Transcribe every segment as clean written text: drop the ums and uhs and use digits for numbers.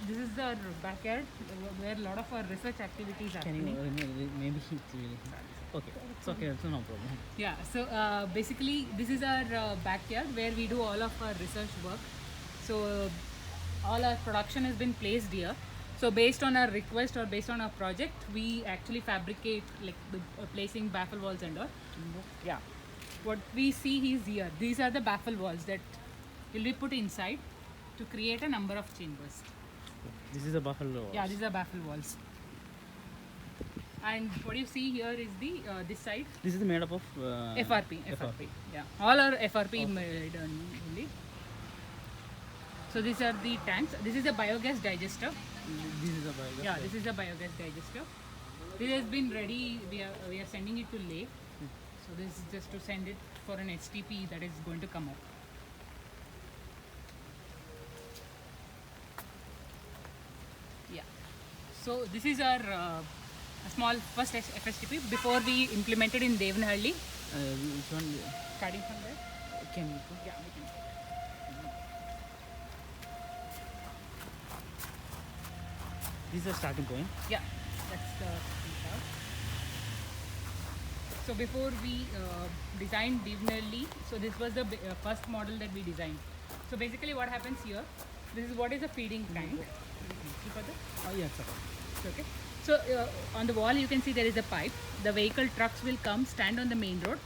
This is our backyard where a lot of our research activities are Can you happening. maybe it's really okay. It's okay. So no problem. Yeah, so basically this is our backyard where we do all of our research work. So all our production has been placed here. So based on our request or based on our project, we actually fabricate like the placing baffle walls and all. Yeah, what we see is here. These are the baffle walls that will be put inside to create a number of chambers. This is a buffalo. Yeah, these are baffle walls. And what you see here is the this side This is made up of FRP. Yeah, all are FRP made only. So these are the tanks. This is a biogas digester. This is a biogas. Yeah, this is a biogas digester. This has been ready. We are sending it to Leh. So this is just to send it for an STP that is going to come up. Yeah. So this is our a small first FSTP before we implemented in Devanahalli. Which one? Starting from there. Can you? Yeah, we can. This is the starting point. Yeah, that's the part. So before we designed Devanahalli, so this was the first model that we designed. So basically what happens here, this is what is a feeding tank. See further? Oh yes, sir. Okay. So on the wall you can see there is a pipe. The vehicle trucks will come, stand on the main road.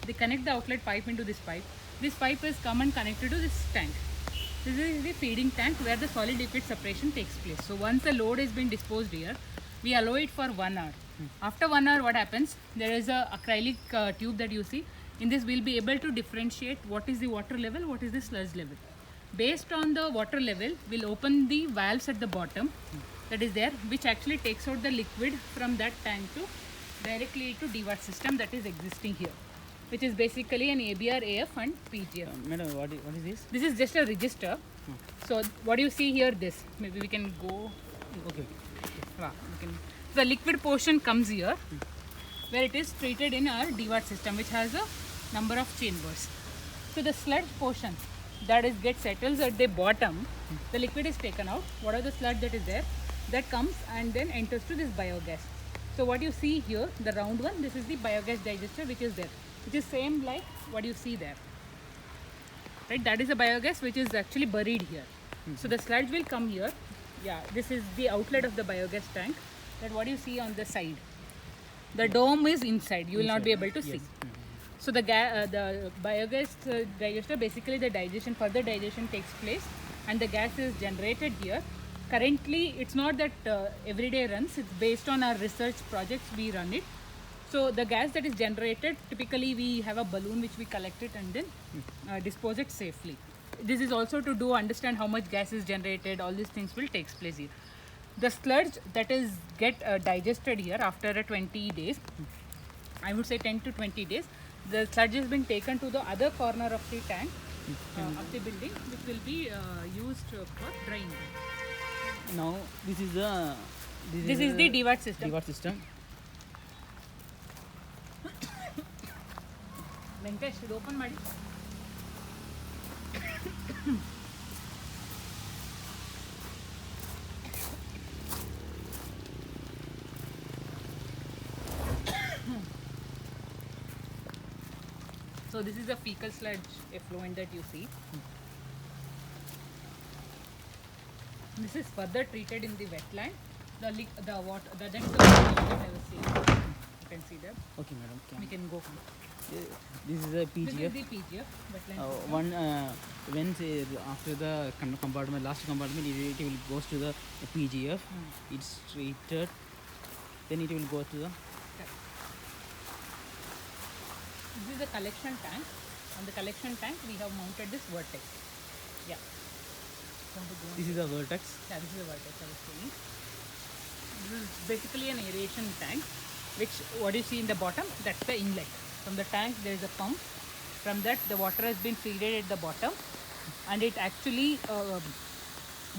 They connect the outlet pipe into this pipe. This pipe is come and connected to this tank. This is the feeding tank where the solid liquid separation takes place. So once the load has been disposed here, we allow it for 1 hour. After 1 hour, what happens? There is a acrylic tube that you see. In this, we'll be able to differentiate what is the water level, what is the sludge level. Based on the water level, we'll open the valves at the bottom that is there, which actually takes out the liquid from that tank to directly to DWAT system that is existing here, which is basically an ABR, AF and PGF. Madam, what is this? This is just a register. So what you see here, this maybe we can go. Okay. We can. The liquid portion comes here, where it is treated in our DWAT system, which has a number of chambers. So the sludge portion that is gets settles at the bottom. The liquid is taken out. What are the sludge that is there? That comes and then enters to this biogas. So what you see here, the round one, this is the biogas digester which is there, which is same like what you see there. Right, that is a biogas which is actually buried here. So the sludge will come here. Yeah, this is the outlet of the biogas tank. That what you see on the side. The dome is inside. You will not be able to see. So the biogas digester, basically the digestion, further digestion takes place, and the gas is generated here. Currently, it's not that every day runs. It's based on our research projects we run it. So the gas that is generated, typically we have a balloon which we collect it and then dispose it safely. This is also to understand how much gas is generated. All these things will take place here. The sludge that is get digested here after 20 days, I would say 10 to 20 days, the sludge has been taken to the other corner of the tank of the building, which will be used for drying. Now this is the This is the DWAT system. DWAT system. Venkatesh, ಇದು open ಮಾಡಿ. So this is a fecal sludge effluent that you see. This is further treated in the wetland. The water, the next one you have seen. You can see there. Okay, madam. We can go. This is a This is PGF. the PGF wetland. System. When after the compartment, last compartment, it will goes to the PGF. It's treated. Then it will go to the. This is a collection tank. On the collection tank, we have mounted this vertex. Yeah. This is a vertex. Yeah, this is a vertex I was saying. This is basically an aeration tank, which what you see in the bottom, that's the inlet. From the tank, there is a pump. From that, the water has been feeded at the bottom, and it actually,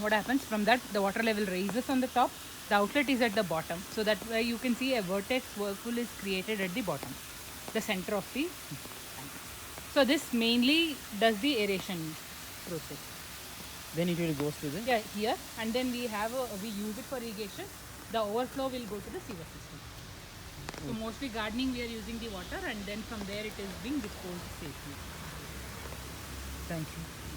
what happens from that, the water level raises on the top. The outlet is at the bottom, so that way you can see a vertex whirlpool is created at the bottom, the center of the tank. So this mainly does the aeration process. Then it will goes to the. Yeah, here, and then we use it for irrigation. The overflow will go to the sewer system. So mostly gardening we are using the water, and then from there it is being disposed safely. Thank you.